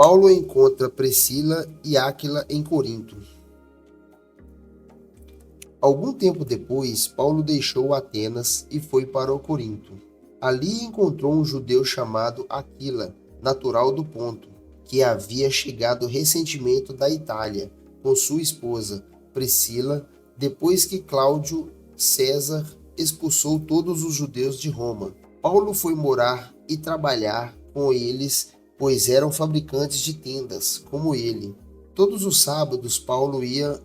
Paulo encontra Priscila e Áquila em Corinto. Algum tempo depois, Paulo deixou Atenas e foi para o Corinto. Ali encontrou um judeu chamado Aquila, natural do Ponto, que havia chegado recentemente da Itália, com sua esposa, Priscila, depois que Cláudio César expulsou todos os judeus de Roma. Paulo foi morar e trabalhar com eles, pois eram fabricantes de tendas, como ele. Todos os sábados, Paulo ia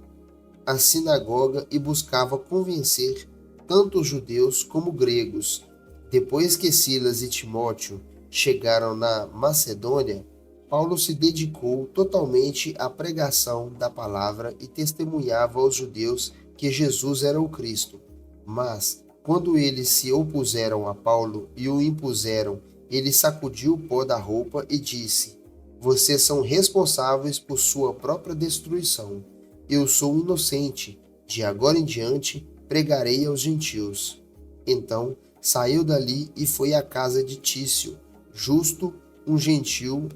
à sinagoga e buscava convencer tanto os judeus como gregos. Depois que Silas e Timóteo chegaram na Macedônia, Paulo se dedicou totalmente à pregação da palavra e testemunhava aos judeus que Jesus era o Cristo. Mas, quando eles se opuseram a Paulo e o impuseram, ele sacudiu o pó da roupa e disse: "Vocês são responsáveis por sua própria destruição. Eu sou inocente. De agora em diante, pregarei aos gentios." Então, saiu dali e foi à casa de Tício, justo, um gentil,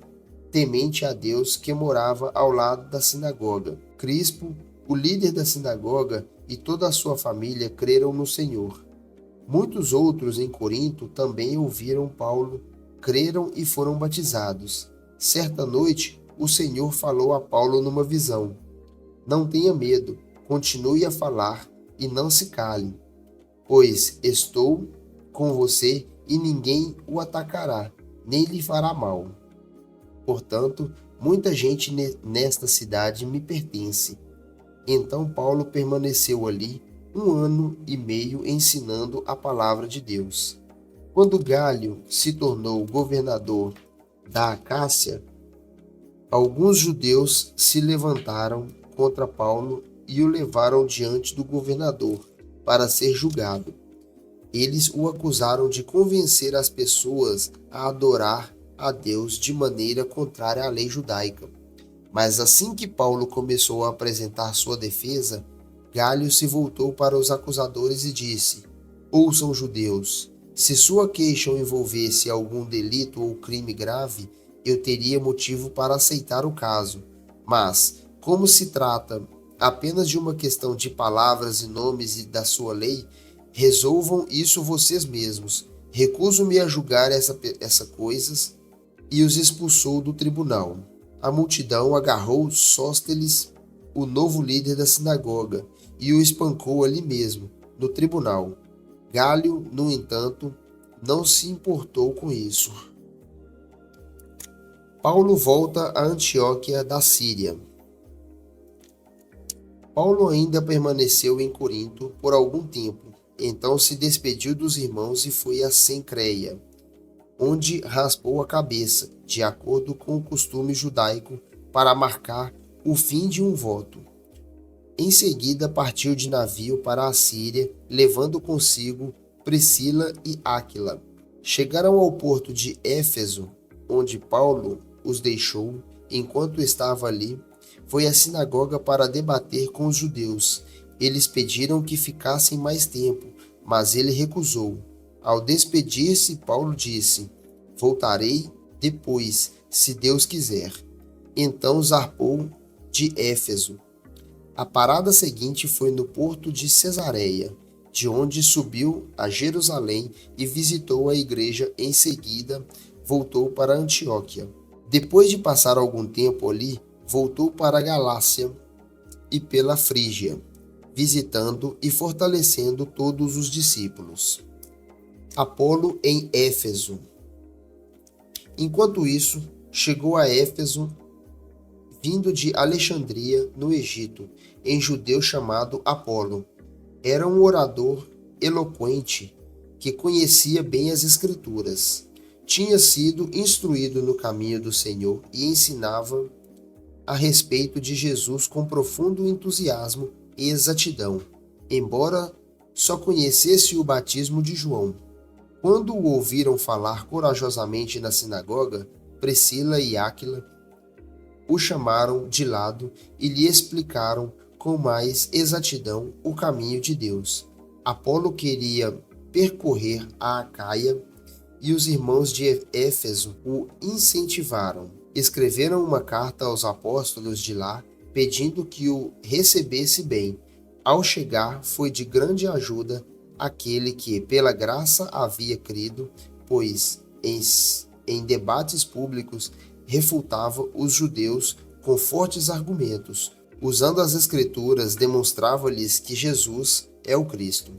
temente a Deus, que morava ao lado da sinagoga. Crispo, o líder da sinagoga, e toda a sua família creram no Senhor. Muitos outros em Corinto também ouviram Paulo, creram e foram batizados. Certa noite, o Senhor falou a Paulo numa visão: "Não tenha medo, continue a falar e não se cale, pois estou com você e ninguém o atacará, nem lhe fará mal. Portanto, muita gente nesta cidade me pertence." Então Paulo permaneceu ali 1 ano e meio ensinando a palavra de Deus. Quando Galho se tornou governador da Acácia, alguns judeus se levantaram contra Paulo e o levaram diante do governador para ser julgado. Eles o acusaram de convencer as pessoas a adorar a Deus de maneira contrária à lei judaica. Mas assim que Paulo começou a apresentar sua defesa, Galho se voltou para os acusadores e disse: "Ouçam, judeus, se sua queixa envolvesse algum delito ou crime grave, eu teria motivo para aceitar o caso. Mas, como se trata apenas de uma questão de palavras e nomes e da sua lei, resolvam isso vocês mesmos. Recuso-me a julgar essas coisas." E os expulsou do tribunal. A multidão agarrou Sóstenes, o novo líder da sinagoga, e o espancou ali mesmo, no tribunal. Galho, no entanto, não se importou com isso. Paulo volta a Antioquia da Síria. Paulo ainda permaneceu em Corinto por algum tempo. Então se despediu dos irmãos e foi a Cencreia, onde raspou a cabeça, de acordo com o costume judaico, para marcar o fim de um voto. Em seguida partiu de navio para a Síria, levando consigo Priscila e Áquila. Chegaram ao porto de Éfeso, onde Paulo os deixou. Enquanto estava ali, foi à sinagoga para debater com os judeus. Eles pediram que ficassem mais tempo, mas ele recusou. Ao despedir-se, Paulo disse: "Voltarei depois, se Deus quiser." Então zarpou de Éfeso. A parada seguinte foi no porto de Cesareia, de onde subiu a Jerusalém e visitou a igreja. Em seguida, voltou para Antioquia. Depois de passar algum tempo ali, voltou para a Galácia e pela Frígia, visitando e fortalecendo todos os discípulos. Apolo em Éfeso. Enquanto isso, chegou a Éfeso, vindo de Alexandria, no Egito, um judeu chamado Apolo. Era um orador eloquente que conhecia bem as Escrituras. Tinha sido instruído no caminho do Senhor e ensinava a respeito de Jesus com profundo entusiasmo e exatidão, embora só conhecesse o batismo de João. Quando o ouviram falar corajosamente na sinagoga, Priscila e Áquila o chamaram de lado e lhe explicaram com mais exatidão o caminho de Deus. Apolo queria percorrer a Acaia e os irmãos de Éfeso o incentivaram. escreveram uma carta aos apóstolos de lá, pedindo que o recebesse bem. Ao chegar, foi de grande ajuda aquele que, pela graça, havia crido, pois em debates públicos refutava os judeus com fortes argumentos. Usando as Escrituras, demonstrava-lhes que Jesus é o Cristo.